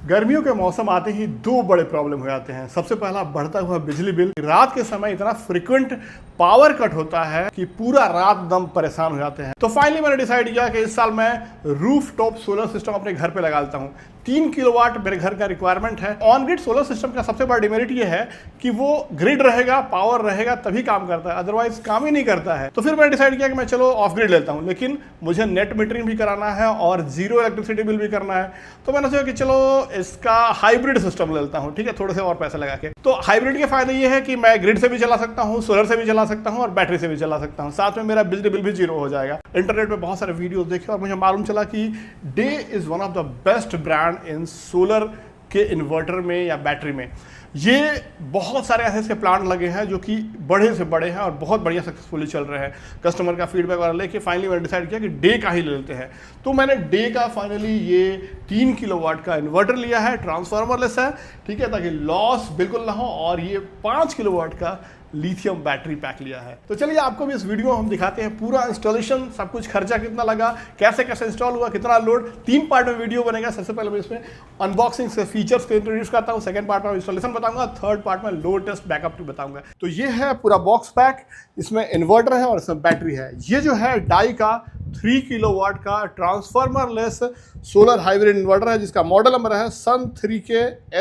गर्मियों के मौसम आते ही दो बड़े प्रॉब्लम हो जाते हैं। सबसे पहला बढ़ता हुआ बिजली बिल। रात के समय इतना फ्रिक्वेंट पावर कट होता है कि पूरा रात दम परेशान हो जाते हैं। तो फाइनली मैंने डिसाइड किया कि इस साल मैं रूफ टॉप सोलर सिस्टम अपने घर पे लगा लेता हूँ। 3 किलोवाट मेरे घर का रिक्वायरमेंट है। ऑन ग्रिड सोलर सिस्टम का सबसे बड़ा डिमेरिट ये है कि वो ग्रिड रहेगा, पावर रहेगा तभी काम करता है, अदरवाइज काम ही नहीं करता है। तो फिर मैंने डिसाइड किया कि मैं चलो ऑफ ग्रिड लेता हूँ, लेकिन मुझे नेट मीटरिंग भी कराना है और जीरो इलेक्ट्रिसिटी बिल भी करना है। तो मैंने सोचा कि चलो इसका हाइब्रिड सिस्टम लेता हूँ, ठीक है, थोड़े से और पैसे लगा के। तो हाइब्रिड के फायदे ये है कि मैं ग्रिड से भी चला सकता हूँ, सोलर से भी चला सकता हूँ और बैटरी से भी चला सकता हूँ। साथ में मेरा बिजली बिल भी जीरो हो जाएगा। इंटरनेट पे बहुत सारे वीडियोस देखे और मुझे मालूम चला कि day is one of the best brand in solar के इन्वर्टर में या बैटरी में। ये बहुत सारे ऐसे ऐसे प्लांट लगे हैं जो कि बड़े से बड़े हैं और बहुत बढ़िया सक्सेसफुली चल रहे हैं। कस्टमर का फीडबैक वगैरह लेके फाइनली मैंने डिसाइड किया कि डे का ही ले लेते हैं। तो मैंने डे का फाइनली ये 3 किलोवाट का इन्वर्टर लिया है, ट्रांसफार्मरलेस है, ठीक है, ताकि लॉस बिल्कुल ना हो। और ये 5 किलोवाट का लिथियम बैटरी पैक लिया है। तो चलिए आपको भी इस वीडियो में हम दिखाते हैं पूरा इंस्टॉलेशन, सब कुछ, खर्चा कितना लगा, कैसे कैसे इंस्टॉल हुआ, कितना लोड। 3 पार्ट में वीडियो बनेगा। सबसे पहले मैं इसमें अनबॉक्सिंग से फीचर्स को इंट्रोड्यूस करता हूँ, सेकंड पार्ट में इंस्टॉलेशन बताऊंगा, थर्ड पार्ट में लोड टेस्ट बैकअप भी बताऊंगा। तो ये है पूरा बॉक्स पैक, इसमें इन्वर्टर है और इसमें बैटरी है। ये जो है डाई का 3 किलोवाट का ट्रांसफार्मरलेस सोलर हाइब्रिड इन्वर्टर है, जिसका मॉडल नंबर है Sun 3K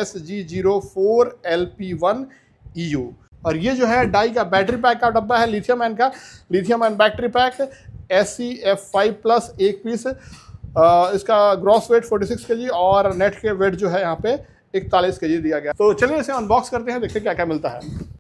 SG04LP1EU। और ये जो है डाई का बैटरी पैक का डब्बा है, लिथियम आयन का, lithium ion battery pack SCF5+ एक पीस। इसका ग्रॉस वेट 46 kg और नेट के वेट जो है यहाँ पे 41 kg दिया गया। तो चलिए इसे अनबॉक्स करते हैं, देखते हैं क्या क्या मिलता है।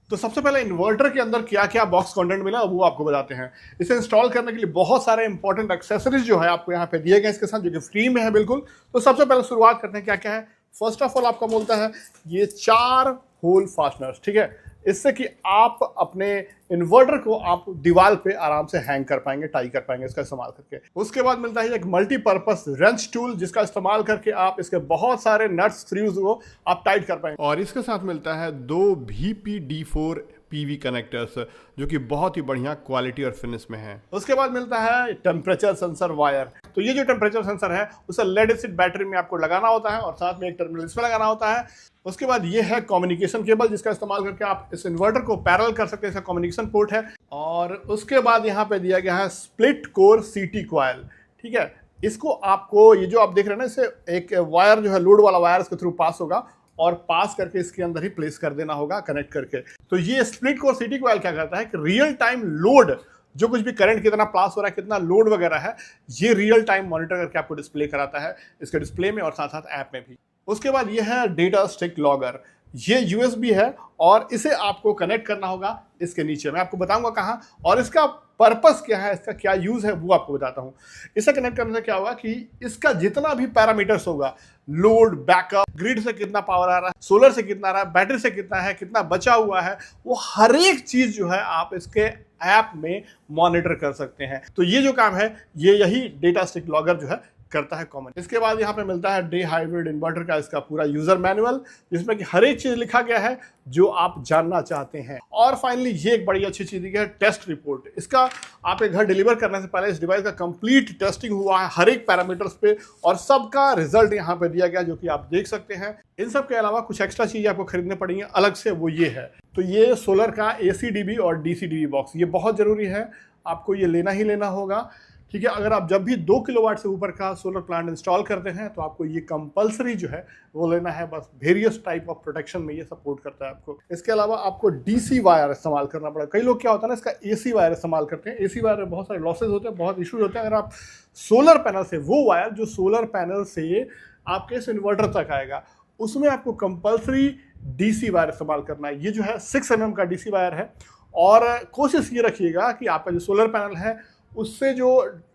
तो सबसे पहले इन्वर्टर के अंदर क्या क्या बॉक्स कंटेंट मिला वो आपको बताते हैं। इसे इंस्टॉल करने के लिए बहुत सारे इंपॉर्टेंट एक्सेसरीज जो है आपको यहाँ पे दिए गए इसके साथ, जो कि फ्री में है बिल्कुल। तो सबसे पहले शुरुआत करते हैं क्या क्या है। फर्स्ट ऑफ ऑल आपको बोलता है ये 4 होल फास्टनर्स, ठीक है, इससे कि आप अपने इन्वर्टर को आप दीवार पे आराम से हैंग कर पाएंगे, टाई कर पाएंगे इसका इस्तेमाल करके। उसके बाद मिलता है एक मल्टीपर्पस रेंच टूल, जिसका इस्तेमाल करके आप इसके बहुत सारे नट्स स्क्रूज को आप टाइट कर पाएंगे। और इसके साथ मिलता है 2 VP-D4 PV कनेक्टर्स, जो कि बहुत ही बढ़िया क्वालिटी और फिनिश में है। उसके बाद मिलता है टेम्परेचर सेंसर वायर। तो ये जो टेम्परेचर सेंसर है उसे लेड एसिड बैटरी में आपको लगाना होता है और साथ में एक टर्मिनल इसमें लगाना होता है। उसके बाद ये है कम्युनिकेशन केबल, जिसका इस्तेमाल करके आप इस इन्वर्टर को पैरेलल कर सकते हैं, इसका कम्युनिकेशन पोर्ट है। और उसके बाद यहाँ पे दिया गया है स्प्लिट कोर CT कॉइल, ठीक है। इसको आपको, ये जो आप देख रहे हैं ना, इसे एक वायर जो है लोड वाला वायर इसके थ्रू पास होगा और पास करके इसके अंदर ही प्लेस कर देना होगा कनेक्ट करके। तो ये स्प्लिट कोर CT कॉइल क्या करता है कि रियल टाइम लोड, जो कुछ भी करंट कितना पास हो रहा है, कितना लोड वगैरह है, ये रियल टाइम मॉनिटर करके आपको डिस्प्ले कराता है इसके डिस्प्ले में और साथ साथ ऐप में भी। उसके बाद ये है डेटा स्टिक लॉगर। ये USB है और इसे आपको कनेक्ट करना होगा इसके नीचे। मैं आपको बताऊंगा कहाँ और इसका पर्पस क्या है, इसका क्या यूज है वो आपको बताता हूँ। इसे कनेक्ट करने से क्या होगा कि इसका जितना भी पैरामीटर्स होगा, लोड, बैकअप, ग्रिड से कितना पावर आ रहा है, सोलर से कितना आ रहा है, बैटरी से कितना है, कितना बचा हुआ है, वो हर एक चीज जो है आप इसके ऐप में मॉनिटर कर सकते हैं। तो ये जो काम है ये यही डेटा स्टिक लॉगर जो है करता है कॉमन। इसके बाद यहाँ पे मिलता है डे हाइब्रिड इन्वर्टर का इसका पूरा यूजर मैनुअल, जिसमें कि हर एक चीज लिखा गया है जो आप जानना चाहते हैं। और फाइनली ये एक बड़ी अच्छी चीज दी है, टेस्ट रिपोर्ट। इसका आपके घर डिलीवर करने से पहले इस डिवाइस का कंप्लीट टेस्टिंग हुआ है हर एक पैरामीटर्स पे और सबका रिजल्ट यहाँ पे दिया गया, जो कि आप देख सकते हैं। इन सब के अलावा कुछ एक्स्ट्रा चीजें आपको खरीदनी पड़ेंगी अलग से, वो ये है। तो ये सोलर का AC-DB और DC-DB बॉक्स, ये बहुत जरूरी है, आपको ये लेना ही लेना होगा, ठीक है। अगर आप जब भी 2 किलोवाट से ऊपर का सोलर प्लांट इंस्टॉल करते हैं तो आपको ये कंपलसरी जो है वो लेना है। बस वेरियस टाइप ऑफ प्रोटेक्शन में ये सपोर्ट करता है आपको। इसके अलावा आपको DC वायर इस्तेमाल करना पड़ेगा। कई लोग क्या होता है ना, इसका AC वायर इस्तेमाल करते हैं। AC वायर में बहुत सारे लॉसेज होते हैं, बहुत इशूज होते हैं। अगर आप सोलर पैनल से, वो वायर जो सोलर पैनल से आपके इस इन्वर्टर तक आएगा, उसमें आपको कंपलसरी DC वायर इस्तेमाल करना है। ये जो है 6 mm का DC वायर है। और कोशिश ये रखिएगा कि आपका जो सोलर पैनल है उससे जो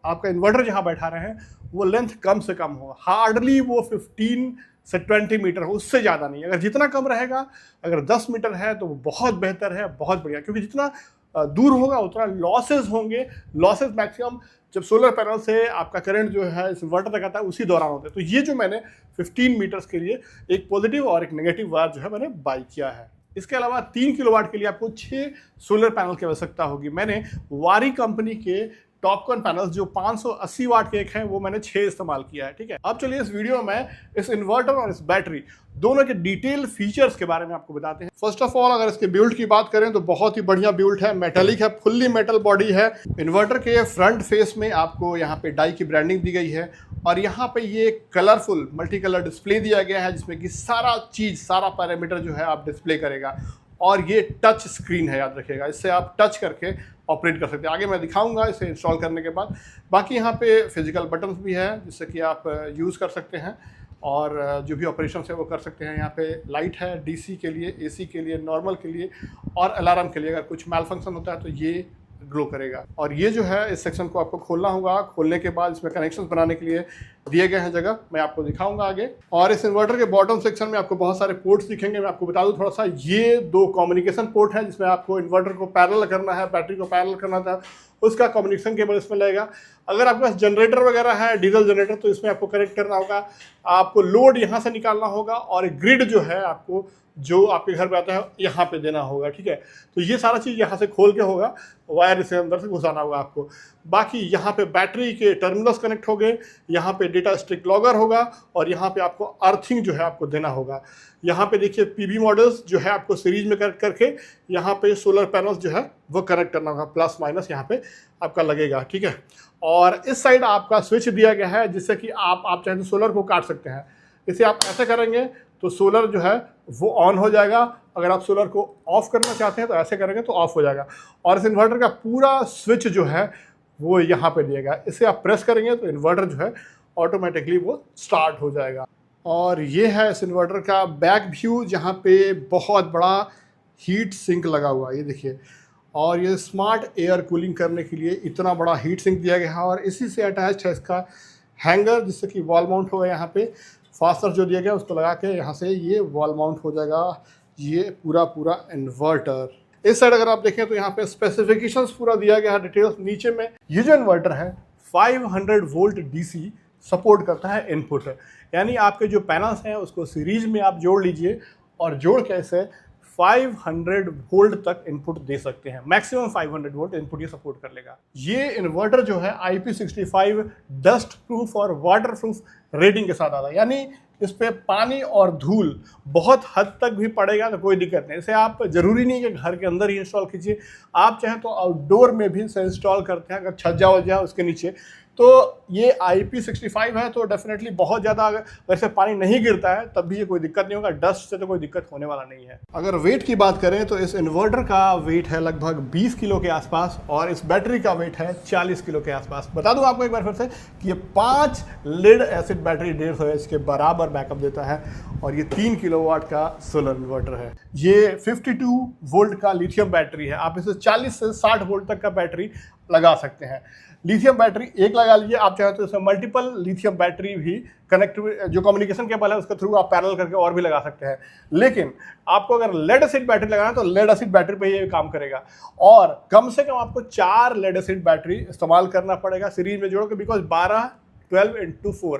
आपका इन्वर्टर जहाँ बैठा रहे हैं वो लेंथ कम से कम हो, हार्डली वो 15 से 20 मीटर हो, उससे ज़्यादा नहीं। अगर जितना कम रहेगा, अगर 10 मीटर है तो वो बहुत बेहतर है, बहुत बढ़िया, क्योंकि जितना दूर होगा उतना लॉसेज होंगे। लॉसेज मैक्सिमम जब सोलर पैनल से आपका करंट जो है इस इन्वर्टर तक आता है उसी दौरान होते हैं। तो ये जो मैंने 15 मीटर्स के लिए एक पॉजिटिव और एक नेगेटिव वायर जो है मैंने बाई किया है। इसके अलावा 3 किलोवाट के लिए आपको 6 सोलर पैनल की आवश्यकता होगी। मैंने वारी कंपनी के टॉपकॉन पैनल्स जो 580 वाट के एक हैं वो मैंने 6 इस्तेमाल किया है। ठीक है, अब चलिए इस वीडियो में इस इन्वर्टर और इस बैटरी दोनों के डिटेल फीचर्स के बारे में आपको बताते हैं। फर्स्ट ऑफ ऑल अगर इसके बिल्ड की बात करें तो बहुत ही बढ़िया बिल्ड है, मेटेलिक है, फुल्ली मेटल बॉडी है। इन्वर्टर के फ्रंट फेस में आपको यहाँ पे डाई की ब्रांडिंग दी गई है और यहाँ पे ये कलरफुल मल्टी कलर डिस्प्ले दिया गया है जिसमें कि सारा पैरामीटर जो है आप डिस्प्ले करेगा और ये टच स्क्रीन है, याद रखिएगा, इससे आप टच करके ऑपरेट कर सकते हैं। आगे मैं दिखाऊंगा इसे इंस्टॉल करने के बाद। बाकी यहाँ पे फिजिकल बटन्स भी है जिससे कि आप यूज़ कर सकते हैं और जो भी ऑपरेशन है वो कर सकते हैं। यहाँ पे लाइट है डीसी के लिए, एसी के लिए, नॉर्मल के लिए और अलार्म के लिए। अगर कुछ मैल फंक्शन होता है तो ये ग्लो करेगा। और ये जो है इस सेक्शन को आपको खोलना होगा, खोलने के बाद इसमें कनेक्शंस बनाने के लिए दिए गए हैं जगह, मैं आपको दिखाऊंगा आगे। और इस इन्वर्टर के बॉटम सेक्शन में आपको बहुत सारे पोर्ट्स दिखेंगे। मैं आपको बता दूं थोड़ा सा, ये 2 कम्युनिकेशन पोर्ट है जिसमें आपको इन्वर्टर को पैरेलल करना है, बैटरी को पैरेलल करना था, उसका कम्युनिकेशन केबल इसमें लगेगा। अगर आपके पास जनरेटर वगैरह है, डीजल जनरेटर, तो इसमें आपको कनेक्ट करना होगा। आपको लोड यहाँ से निकालना होगा और ग्रिड जो है आपको जो आपके घर पे आता है यहाँ पे देना होगा। ठीक है, तो ये सारा चीज़ यहाँ से खोल के होगा, वायर इसे अंदर से घुसाना होगा आपको। बाकी यहाँ पे बैटरी के टर्मिनल्स कनेक्ट हो गए, यहाँ पे डेटा स्ट्रिक्ट लॉगर होगा और यहाँ पे आपको अर्थिंग जो है आपको देना होगा। यहाँ पे देखिए पीबी मॉडल्स जो है आपको सीरीज में कनेक्ट करके यहाँ पे सोलर पैनल्स जो है वो कनेक्ट करना होगा, प्लस माइनस यहाँ पे आपका लगेगा। ठीक है, और इस साइड आपका स्विच दिया गया है जिससे कि आप चाहे तो सोलर को काट सकते हैं। इसे आप ऐसे करेंगे तो सोलर जो है वो ऑन हो जाएगा। अगर आप सोलर को ऑफ करना चाहते हैं तो ऐसे करेंगे तो ऑफ हो जाएगा। और इस इन्वर्टर का पूरा स्विच जो है वो यहाँ पे दिएगा, इसे आप प्रेस करेंगे तो इन्वर्टर जो है ऑटोमेटिकली वो स्टार्ट हो जाएगा। और ये है इस इन्वर्टर का बैक व्यू जहाँ पे बहुत बड़ा हीट सिंक लगा हुआ है, ये देखिए। और ये स्मार्ट एयर कूलिंग करने के लिए इतना बड़ा हीट सिंक दिया गया है और इसी से अटैच है इसका हैंगर जिससे कि वॉल माउंट होगा। यहाँ पे फास्टर जो दिया गया उसको लगा के यहाँ से ये वॉल माउंट हो जाएगा ये पूरा इन्वर्टर। इस साइड अगर आप देखें तो यहाँ पे स्पेसिफिकेशंस पूरा दिया गया है, डिटेल्स नीचे में। ये जो इन्वर्टर है 500 वोल्ट डीसी सपोर्ट करता है इनपुट है, यानी आपके जो पैनल्स हैं उसको सीरीज में आप जोड़ लीजिए और जोड़ के इसे 500 वोल्ट तक इनपुट दे सकते हैं। मैक्सिमम 500 वोल्ट इनपुट ये सपोर्ट कर लेगा। ये इन्वर्टर जो है IP65 डस्ट प्रूफ और वाटर प्रूफ रेटिंग के साथ आता है, यानी इस पे पानी और धूल बहुत हद तक भी पड़ेगा तो कोई दिक्कत नहीं। इसे आप जरूरी नहीं कि घर के अंदर ही इंस्टॉल कीजिए, आप चाहें तो आउटडोर में भी इसे इंस्टॉल करते हैं। अगर छज्जा वज्जा उसके नीचे तो ये IP65 है तो डेफिनेटली बहुत ज़्यादा अगर वैसे पानी नहीं गिरता है तब भी ये कोई दिक्कत नहीं होगा, डस्ट से तो कोई दिक्कत होने वाला नहीं है। अगर वेट की बात करें तो इस इन्वर्टर का वेट है लगभग 20 किलो के आसपास और इस बैटरी का वेट है 40 किलो के आसपास। बता दूं आपको एक बार फिर से कि ये 5 लेड एसिड बैटरी 150 एच के बराबर बैकअप देता है और ये 3 किलोवाट का सोलर इन्वर्टर है। ये 52 वोल्ट का लिथियम बैटरी है, आप इसे 40 से 60 वोल्ट तक का बैटरी लगा सकते हैं। लिथियम बैटरी एक लगा लीजिए, आप चाहें तो इसमें मल्टीपल लिथियम बैटरी भी कनेक्ट, जो कम्युनिकेशन केबल है उसके थ्रू आप पैरेलल करके और भी लगा सकते हैं। लेकिन आपको अगर लेड एसिड बैटरी लगाना है तो लेड एसिड बैटरी पे ये काम करेगा और कम से कम आपको 4 लेड एसिड बैटरी इस्तेमाल करना पड़ेगा सीरीज में जोड़ के, बिकॉज 12 into 4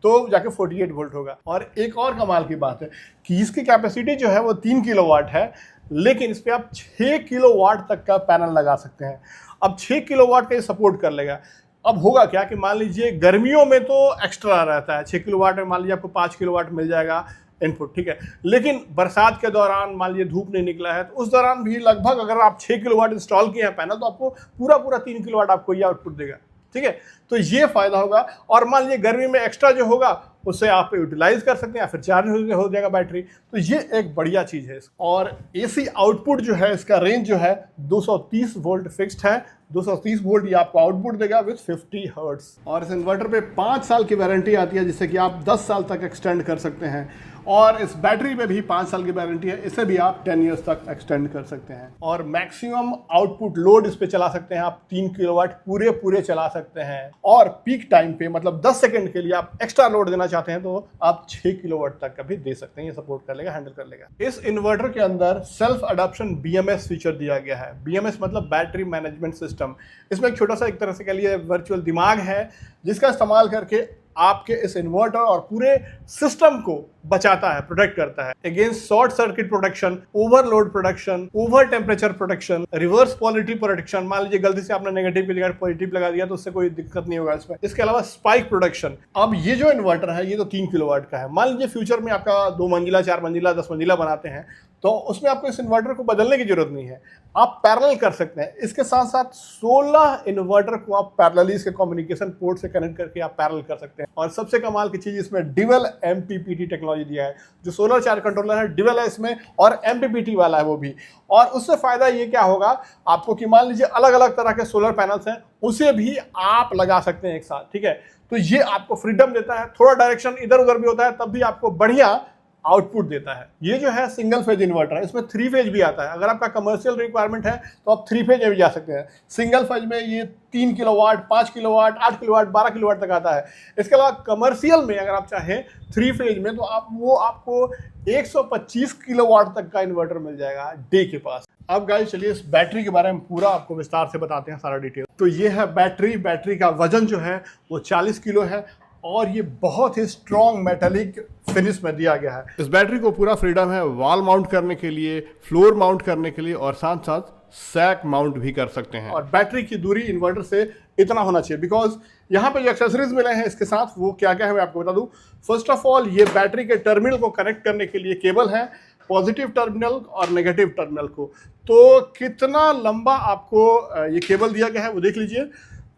तो जाके 48 वोल्ट होगा। और एक और कमाल की बात है कि इसकी कैपेसिटी जो है वो 3 किलोवाट है, लेकिन इस पर आप 6 किलोवाट तक का पैनल लगा सकते हैं। अब 6 किलोवाट का ये सपोर्ट कर लेगा। अब होगा क्या कि मान लीजिए गर्मियों में तो एक्स्ट्रा रहता है, 6 किलोवाट में मान लीजिए आपको 5 किलोवाट मिल जाएगा इनपुट, ठीक है। लेकिन बरसात के दौरान मान लीजिए धूप नहीं निकला है तो उस दौरान भी लगभग अगर आप 6 किलोवाट इंस्टॉल किए हैं पैनल तो आपको पूरा 3 किलोवाट आपको ये आउटपुट देगा, ठीक है। तो ये फायदा होगा। और मान लीजिए गर्मी में एक्स्ट्रा जो होगा उससे आप यूटिलाइज कर सकते हैं या फिर चार्ज हो जाएगा बैटरी, तो ये एक बढ़िया चीज़ है। और एसी आउटपुट जो है इसका रेंज जो है 230 वोल्ट फिक्स्ड है, 230 वोल्ट ये आपको आउटपुट देगा विद 50 हर्ट्ज। और इस इन्वर्टर पे 5 साल की वारंटी आती है जिससे कि आप 10 साल तक एक्सटेंड कर सकते हैं। और इस बैटरी पे भी 5 साल की वारंटी है, इसे भी आप 10 ईयर्स तक एक्सटेंड कर सकते हैं। और मैक्सिमम आउटपुट लोड इस पे चला सकते हैं आप 3 किलोवाट पूरे चला सकते हैं। और पीक टाइम पे मतलब 10 सेकंड के लिए आप एक्स्ट्रा लोड देना चाहते हैं तो आप 6 किलोवाट तक का भी दे सकते हैं, ये सपोर्ट कर लेगा, हैंडल कर लेगा। इस इन्वर्टर के अंदर सेल्फ अडॉप्शन BMS फीचर दिया गया है। BMS मतलब बैटरी मैनेजमेंट सिस्टम। इसमें एक छोटा सा एक तरह से कह लिए वर्चुअल दिमाग है जिसका इस्तेमाल करके आपके इस इन्वर्टर और पूरे सिस्टम को बचाता है, प्रोटेक्ट करता है against short circuit protection, overload protection, over temperature protection, reverse polarity protection. मान लीजिए गलती से आपने नेगेटिव की जगह पॉजिटिव लगा दिया तो उससे कोई दिक्कत नहीं होगा इसमें। इसके अलावा स्पाइक प्रोटेक्शन। अब ये जो इन्वर्टर है ये तो 3 किलोवाट का है। मान लीजिए फ्यूचर में आपका 2 मंजिला, 4 मंजिला, 10 मंजिला बनाते हैं तो उसमें आपको इस इन्वर्टर को बदलने की जरूरत नहीं है, आप पैरेलल कर सकते हैं। इसके साथ साथ 16 इन्वर्टर को आप पैरेलली इसके कम्युनिकेशन पोर्ट से कनेक्ट करके आप पैरेलल कर सकते हैं। और सबसे कमाल की चीज इसमें ड्यूअल MPPT टेक्नोलॉजी दिया है। जो सोलर चार्ज कंट्रोलर है ड्यूअल है इसमें और MPPT वाला है वो भी। और उससे फायदा ये क्या होगा आपको कि मान लीजिए अलग अलग तरह के सोलर पैनल्स हैं उसे भी आप लगा सकते हैं एक साथ, ठीक है। तो ये आपको फ्रीडम देता है, थोड़ा डायरेक्शन इधर उधर भी होता है तब भी आपको बढ़िया आउटपुट देता है। ये जो है सिंगल फेज इन्वर्टर है, इसमें 3 फेज भी आता है। अगर आपका कमर्शियल रिक्वायरमेंट है तो आप 3 फेज में भी जा सकते हैं। सिंगल फेज में ये 3 किलोवाट, 5 किलोवाट, 8 किलोवाट, 12 किलोवाट तक आता है। इसके अलावा कमर्शियल में अगर आप चाहें 3 फेज में तो आपको 125 किलोवाट तक का इन्वर्टर मिल जाएगा डे के पास। अब गाइस चलिए इस बैटरी के बारे में पूरा आपको विस्तार से बताते हैं सारा डिटेल। तो ये है बैटरी का वजन जो है वो 40 किलो है और ये बहुत ही स्ट्रॉन्ग मेटालिक फिनिश में दिया गया है। इस बैटरी को पूरा फ्रीडम है वॉल माउंट करने के लिए, फ्लोर माउंट करने के लिए और साथ साथ सैक माउंट भी कर सकते हैं। और बैटरी की दूरी इन्वर्टर से इतना होना चाहिए बिकॉज यहाँ पे जो एक्सेसरीज मिले हैं इसके साथ वो क्या क्या है मैं आपको बता दूं। फर्स्ट ऑफ ऑल ये बैटरी के टर्मिनल को कनेक्ट करने के लिए केबल है, पॉजिटिव टर्मिनल और नेगेटिव टर्मिनल को। तो कितना लंबा आपको ये केबल दिया गया है वो देख लीजिए।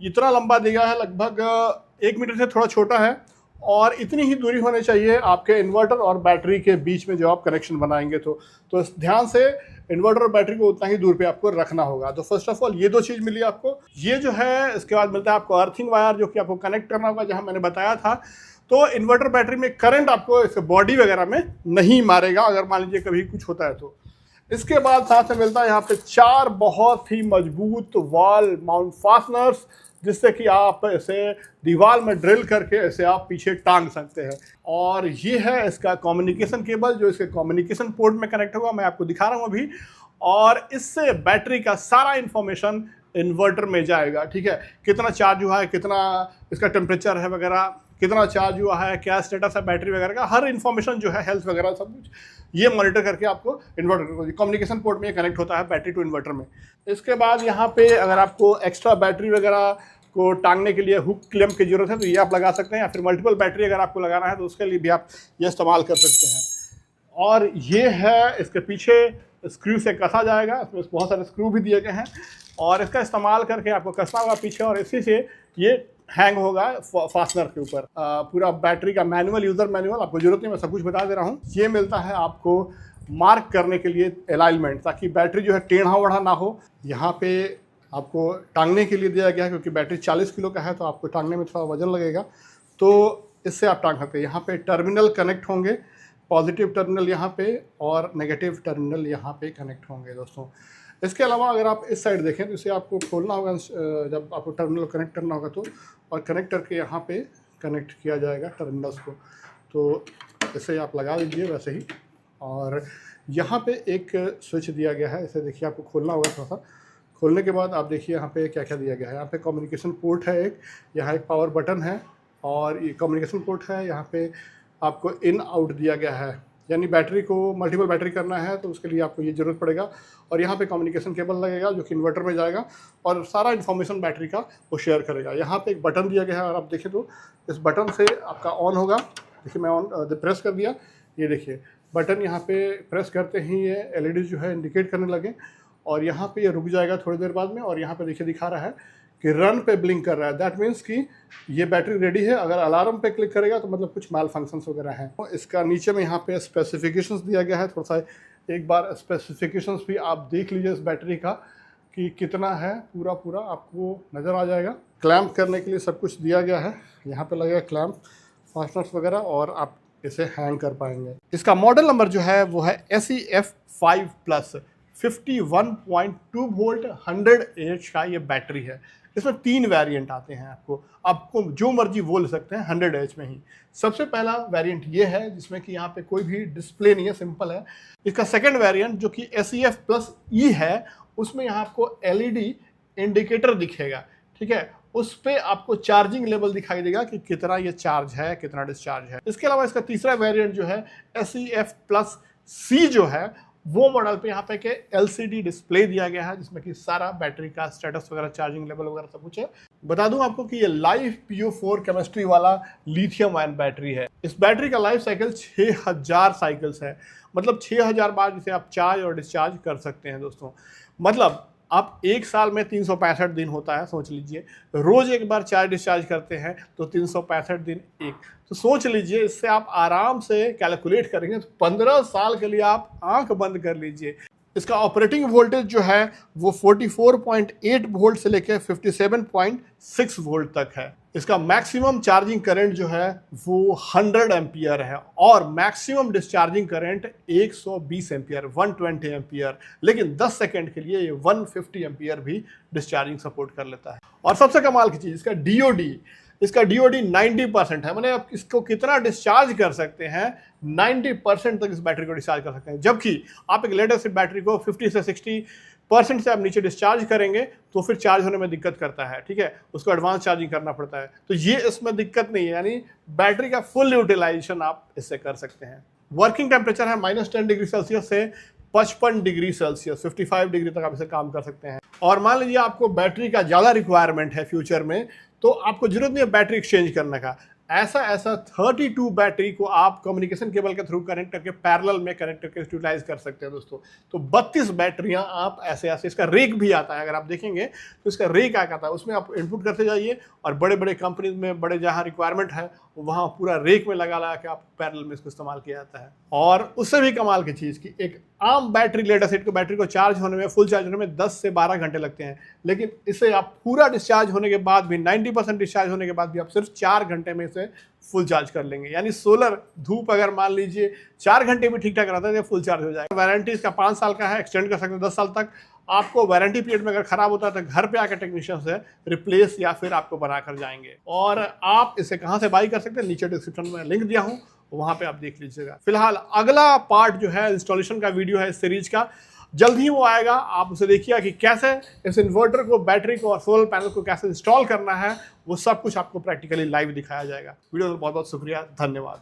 इतना लंबा दिया है, लगभग 1 मीटर से थोड़ा छोटा है और इतनी ही दूरी होनी चाहिए आपके इन्वर्टर और बैटरी के बीच में जो आप कनेक्शन बनाएंगे तो ध्यान से इन्वर्टर और बैटरी को उतना ही दूर पे आपको रखना होगा। तो फर्स्ट ऑफ ऑल ये 2 चीज़ मिली आपको। ये जो है इसके बाद मिलता है आपको अर्थिंग वायर जो कि आपको कनेक्ट करना होगा जहाँ मैंने बताया था। तो इन्वर्टर बैटरी में करंट आपको इसके बॉडी वगैरह में नहीं मारेगा अगर मान लीजिए कभी कुछ होता है तो। इसके बाद साथ में मिलता है यहाँ पे 4 बहुत ही मजबूत वॉल माउंट फास्टनर्स जिससे कि आप इसे दीवार में ड्रिल करके इसे आप पीछे टांग सकते हैं। और ये है इसका कम्युनिकेशन केबल जो इसके कम्युनिकेशन पोर्ट में कनेक्ट होगा, मैं आपको दिखा रहा हूँ अभी। और इससे बैटरी का सारा इंफॉर्मेशन इन्वर्टर में जाएगा, ठीक है। कितना चार्ज हुआ है, कितना इसका टेम्परेचर है वगैरह, कितना चार्ज हुआ है, क्या स्टेटस है बैटरी वगैरह का, हर इन्फॉर्मेशन जो है हेल्थ वगैरह सब कुछ ये मॉनिटर करके आपको इन्वर्टर कम्युनिकेशन पोर्ट में कनेक्ट होता है बैटरी टू इन्वर्टर में। इसके बाद यहाँ पे अगर आपको एक्स्ट्रा बैटरी वगैरह को टांगने के लिए हुक क्लैंप की जरूरत है तो ये आप लगा सकते हैं, या फिर मल्टीपल बैटरी अगर आपको लगाना है तो उसके लिए भी आप ये इस्तेमाल कर सकते हैं। और ये है इसके पीछे स्क्रू से कसा जाएगा, इसमें बहुत सारे स्क्रू भी दिए गए हैं और इसका इस्तेमाल करके आपको कसना होगा पीछे और इसी से ये हैंग होगा फास्टनर के ऊपर। पूरा बैटरी का मैनुअल, यूज़र मैनुअल आपको जरूरत नहीं, मैं सब कुछ बता दे रहा हूँ। ये मिलता है आपको मार्क करने के लिए अलाइनमेंट, ताकि बैटरी जो है टेढ़ा वढ़ा ना हो। यहाँ पे आपको टांगने के लिए दिया गया है क्योंकि बैटरी 40 किलो का है तो आपको टांगने में थोड़ा वजन लगेगा, तो इससे आप टांग सकते हैं। यहाँ पे टर्मिनल कनेक्ट होंगे, पॉजिटिव टर्मिनल यहाँ पे और नेगेटिव टर्मिनल यहाँ पे कनेक्ट होंगे दोस्तों। इसके अलावा अगर आप इस साइड देखें तो इसे आपको खोलना होगा जब आपको टर्मिनल कनेक्ट करना होगा तो, और कनेक्ट करके यहाँ पे कनेक्ट किया जाएगा टर्मिनल्स को। तो इसे आप लगा लीजिए वैसे ही। और यहाँ पे एक स्विच दिया गया है, इसे देखिए आपको खोलना होगा थोड़ा सा। खोलने के बाद आप देखिए यहाँ पे क्या क्या दिया गया है। यहाँ पे कम्युनिकेशन पोर्ट है एक, यहाँ एक पावर बटन है और ये कम्युनिकेशन पोर्ट है। यहाँ पे आपको इन आउट दिया गया है, यानी बैटरी को मल्टीपल बैटरी करना है तो उसके लिए आपको ये ज़रूरत पड़ेगा। और यहाँ पे कम्युनिकेशन केबल लगेगा जो कि इन्वर्टर में जाएगा और सारा इन्फॉर्मेशन बैटरी का वो शेयर करेगा। यहाँ पे एक बटन दिया गया है और आप देखें तो इस बटन से आपका ऑन होगा। देखिए मैं ऑन प्रेस कर दिया, ये देखिए बटन यहाँ पे प्रेस करते ही ये LED जो है इंडिकेट करने लगे और यहाँ पे ये रुक जाएगा थोड़ी देर बाद में। और यहाँ पे देखिए दिखा रहा है कि रन पे ब्लिंक कर रहा है, दैट मीन्स कि ये बैटरी रेडी है। अगर अलार्म पे क्लिक करेगा तो मतलब कुछ माल फंक्शंस वगैरह हैं। तो इसका नीचे में यहाँ पे स्पेसिफिकेशंस दिया गया है, थोड़ा सा एक बार स्पेसिफिकेशंस भी आप देख लीजिए इस बैटरी का कि कितना है, पूरा आपको नज़र आ जाएगा। क्लैंप करने के लिए सब कुछ दिया गया है, यहाँ पे लगेगा क्लैंप, फास्टनर्स वगैरह, और आप इसे हैंग कर पाएंगे। इसका मॉडल नंबर जो है वो है SEF5+, 51.2 वोल्ट 100 AH का ये बैटरी है। इसमें 3 वेरिएंट आते हैं, आपको जो मर्जी वो ले सकते हैं 100 AH में ही। सबसे पहला वेरिएंट ये है जिसमें कि यहाँ पे कोई भी डिस्प्ले नहीं है, सिंपल है। इसका सेकंड वेरिएंट जो कि SEF+E है, उसमें यहाँ आपको LED इंडिकेटर दिखेगा, ठीक है। उस पे आपको चार्जिंग लेवल दिखाई देगा कि कितना ये चार्ज है, कितना डिस्चार्ज है। इसके अलावा इसका तीसरा वेरिएंट जो है SEF+C जो है, वो मॉडल पे यहाँ पे के LCD डिस्प्ले दिया गया है जिसमें कि सारा बैटरी का स्टेटस वगैरह, चार्जिंग लेवल वगैरह सब कुछ है। बता दूं आपको कि ये लाइफ PO4 केमिस्ट्री वाला लिथियम आयन बैटरी है। इस बैटरी का लाइफ साइकिल 6000 साइकिल्स है, मतलब 6000 बार जिसे आप चार्ज और डिस्चार्ज कर सकते हैं दोस्तों। मतलब आप एक साल में 365 दिन होता है, सोच लीजिए रोज एक बार चार्ज डिस्चार्ज करते हैं तो 365 दिन एक, तो सोच लीजिए इससे आप आराम से कैलकुलेट करेंगे तो 15 साल के लिए आप आंख बंद कर लीजिए। इसका ऑपरेटिंग वोल्टेज जो है वो 44.8 वोल्ट से लेकर 57.6 वोल्ट तक है। इसका मैक्सिमम चार्जिंग करंट जो है वो 100 एम्पियर है और maximum discharging current 120 ampere 120 ampere, लेकिन 10 सेकंड के लिए ये 150 एम्पियर भी डिस्चार्जिंग सपोर्ट कर लेता है। और सबसे कमाल की चीज़ इसका DOD 90% है, मैंने आप इसको कितना डिस्चार्ज कर सकते हैं, 90% तक इस बैटरी को डिस्चार्ज कर सकते हैं। जबकि आप एक लेड एसिड बैटरी को 50 से 60% से आप नीचे डिस्चार्ज करेंगे तो फिर चार्ज होने में दिक्कत करता है, ठीक है, उसको एडवांस चार्जिंग करना पड़ता है। तो ये इसमें दिक्कत नहीं है, यानी बैटरी का फुल यूटिलाइजेशन आप इससे कर सकते हैं। वर्किंग टेम्परेचर है -10 डिग्री सेल्सियस से 55 डिग्री सेल्सियस, 55 डिग्री तक आप इसे काम कर सकते हैं। और मान लीजिए आपको बैटरी का ज़्यादा रिक्वायरमेंट है फ्यूचर में, तो आपको जरूरत नहीं है बैटरी एक्सचेंज करने का। ऐसा 32 बैटरी को आप कम्युनिकेशन केबल के थ्रू कनेक्ट करके पैरेलल में कनेक्ट करके यूटिलाइज कर सकते हैं दोस्तों। तो 32 बैटरियां आप ऐसे इसका रेक भी आता है, अगर आप देखेंगे तो इसका रेक आता है, उसमें आप इनपुट करते जाइए और बड़े बड़े कंपनीज में बड़े जहां रिक्वायरमेंट है वहां पूरा रेक में लगा के आप पैरेलल में इसको इस्तेमाल किया जाता है। और उससे भी कमाल की चीज़ कि एक आम बैटरी लेड एसिड को बैटरी को चार्ज होने में, फुल चार्ज होने में 10 से 12 घंटे लगते हैं, लेकिन इसे आप पूरा डिस्चार्ज होने के बाद भी 90% डिस्चार्ज होने के बाद भी आप सिर्फ 4 घंटे में इसे फुल चार्ज कर लेंगे। यानी सोलर धूप अगर मान लीजिए 4 घंटे भी ठीक ठाक रहता है तो फुल चार्ज हो जाएगा। वारंटी इसका 5 साल का है, एक्सटेंड कर सकते हैं 10 साल तक। आपको वारंटी पीरियड में अगर खराब होता है तो घर पे आकर टेक्नीशियन से रिप्लेस या फिर आपको बना कर जाएंगे। और आप इसे कहाँ से बाई कर सकते हैं, नीचे डिस्क्रिप्शन में लिंक दिया हूँ, वहां पे आप देख लीजिएगा। फिलहाल अगला पार्ट जो है इंस्टॉलेशन का वीडियो है इस सीरीज का, जल्द ही वो आएगा। आप उसे देखिए कि कैसे इस इन्वर्टर को, बैटरी को और सोलर पैनल को कैसे इंस्टॉल करना है, वो सब कुछ आपको प्रैक्टिकली लाइव दिखाया जाएगा। वीडियो में बहुत बहुत शुक्रिया, धन्यवाद।